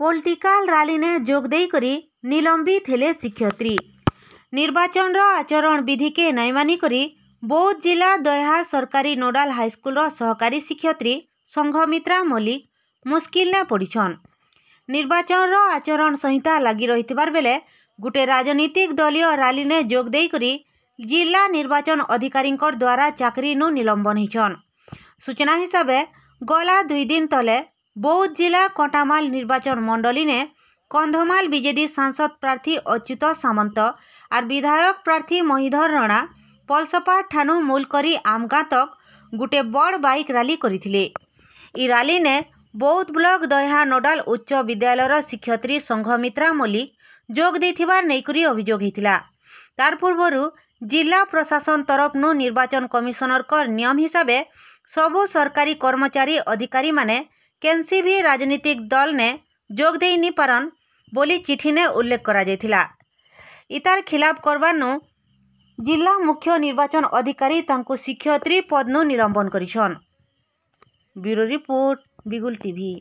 Political rally ने जोग देई करी निलंबित हेले शिक्षयित्री। निर्वाचन आचरण विधि के नहीं मानी करी बौद्ध जिला दह्या सरकारी नोडाल हाईस्कूल सहकारी शिक्षयित्री संघमित्रा मल्लिक मुस्किल ने पड़ीछन। निर्वाचन आचरण संहिता लगी रही बेले गोटे राजनीतिक दलीय रैली ने जोग देई करी जिला निर्वाचन अधिकारी द्वारा चाकरी नु निलंबन होइछन। सूचना हिसाब गला 2 दिन तले बौद्ध जिला कटामाल निर्वाचन मंडली ने कंधमाल बीजेडी सांसद प्रार्थी अच्युत सामंत और विधायक प्रार्थी महिधर राणा पलसपा ठानु मूलकरी आमगाँ तक गोटे बड़ बाइक रैली करथिले। ई रैली ने बौद्ध ब्लॉक दह्या नोडाल उच्च विद्यालय शिक्षयित्री संघमित्रा मल्लिक जोग देथिबार नेइकरी अभियोग होइतिला। तार पूर्वरु जिला प्रशासन तरफ निर्वाचन कमिशनर नियम हिसाब सबु सरकारी कर्मचारी अधिकारी माने केनसी भी राजनीतिक दल ने जोग देई नि पारन बोली चिठी ने उल्लेख करा जायथिला। इतार खिलाफ करबानु जिला मुख्य निर्वाचन अधिकारी तांको शिक्षयित्री पद नु निलंबन करिछन। ब्यूरो रिपोर्ट बिगुल टीवी।